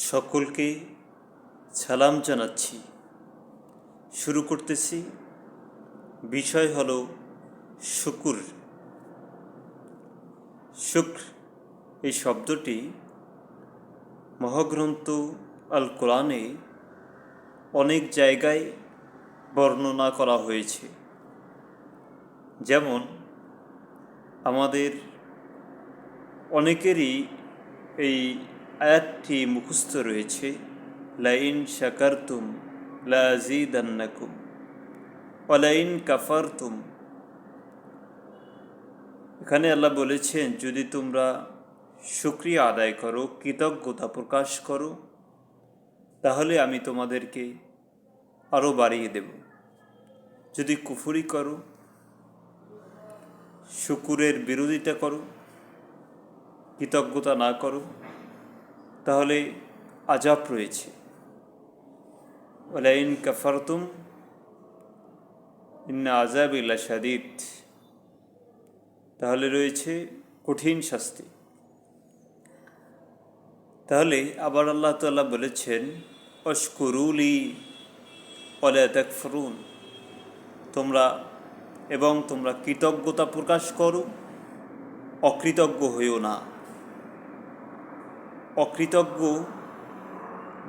সকলকে সালাম জানাচ্ছি। শুরু করতেছি। বিষয় হলো শুকুর। শুকর এই শব্দটি মহাগ্রন্থ আল কোরআনে অনেক জায়গায় বর্ণনা করা হয়েছে। যেমন আমাদের অনেকেরই এই আয়াতটি মুখস্থ রয়েছে, লাইন শাকারতুম লাযীদান্নাকুম ওয়া লাইন কাফারতুম। এখানে আল্লাহ বলেছেন, যদি তোমরা শুকরিয়া আদায় করো, কৃতজ্ঞতা প্রকাশ করো, তাহলে আমি তোমাদেরকে আরও বাড়িয়ে দেব। যদি কুফরি করো, শুকুরের বিরোধিতা করো, কৃতজ্ঞতা না করো, তাহলে আযাব রয়েছে। ওয়ালাইন কাফারতুম ইন্না আযাবি লাশাদীদ, তাহলে রয়েছে কঠিন শাস্তি। তাহলে আবার আল্লাহ তাআলা বলেছেন, আশকুরুলি ওয়ালা তাকফুরুন, তোমরা কৃতজ্ঞতা প্রকাশ করো, অকৃতজ্ঞ হইও না। অকৃতজ্ঞ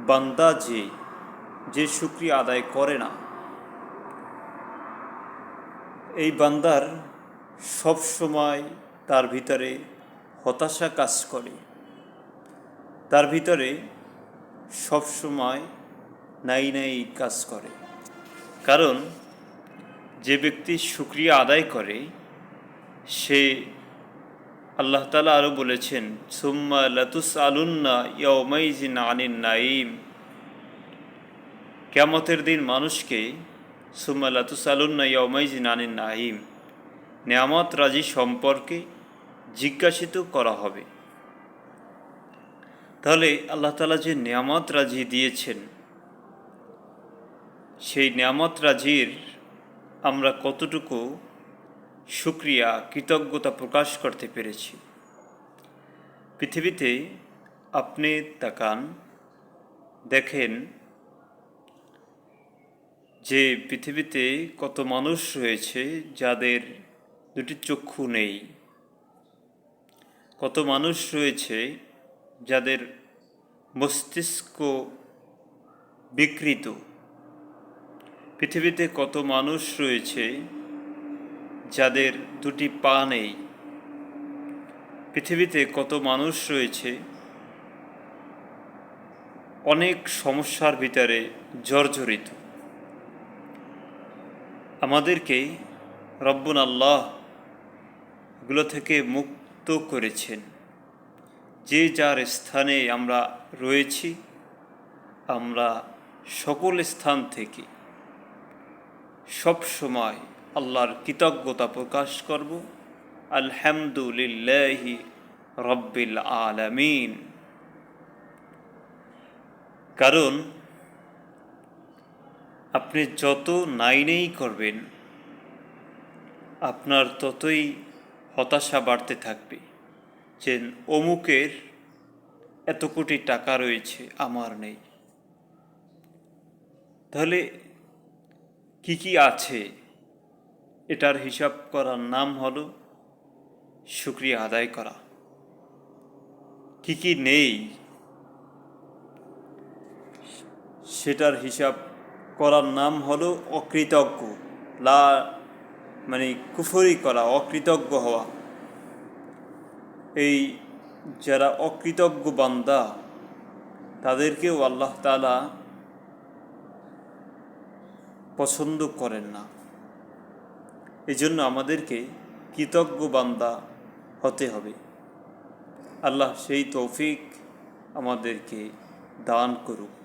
বান্দা যে শুকরিয়া আদায় করে না, এই বান্দার সব সময় তার ভিতরে হতাশা কাজ করে, তার ভিতরে সব সময় নাই কাজ করে। কারণ যে ব্যক্তি শুকরিয়া আদায় করে, সে আল্লাহ তাআলা আরও বলেছেন, সুম্মা লাতুসআলুন্না ইয়াওমাইযিন আনিন নাঈম, কিয়ামতের দিন মানুষকে সুম্মা লাতুসআলুন্না ইয়াওমাইযিন আনিন নাঈম, নেয়ামত রাজি সম্পর্কে জিজ্ঞাসিত করা হবে। তাহলে আল্লাহ তাআলা যে নেয়ামত রাজি দিয়েছেন, সেই নেয়ামত রাজির আমরা কতটুকু শুকরিয়া কৃতজ্ঞতা প্রকাশ করতে পেরেছি। পৃথিবীতে আপনি তাকান, দেখেন যে পৃথিবীতে কত মানুষ রয়েছে যাদের দুটি চক্ষু নেই, কত মানুষ রয়েছে যাদের মস্তিষ্ক বিকৃত, পৃথিবীতে কত মানুষ রয়েছে যাদের দুটি পা নেই, পৃথিবীতে কত মানুষ রয়েছে অনেক সমস্যার ভিতরে জর্জরিত। আমাদেরকে রব্বুল আল্লাহ এগুলো থেকে মুক্ত করেছেন। যে যার স্থানে আমরা রয়েছি, আমরা সকল স্থান থেকে সব সময় আল্লাহর কৃতজ্ঞতা প্রকাশ করব, আলহামদুলিল্লাহি রব্বিল আলামিন। কারণ আপনি যত নাই করবেন, আপনার ততই হতাশা বাড়তে থাকবে, যে অমুকের এত কোটি টাকা রয়েছে, আমার নেই। তাহলে কি আছে, এটার হিসাব করার নাম হলো শুকরিয়া আদায় করা। কি নেই সেটার হিসাব করার নাম হলো অকৃতজ্ঞ, কুফরি করা, অকৃতজ্ঞ হওয়া। এই যারা অকৃতজ্ঞ বান্দা, তাদেরকেও আল্লাহ তাআলা পছন্দ করেন না। এজন্য আমাদেরকে কৃতজ্ঞ বান্দা হতে হবে। আল্লাহ সেই তৌফিক আমাদেরকে দান করুক।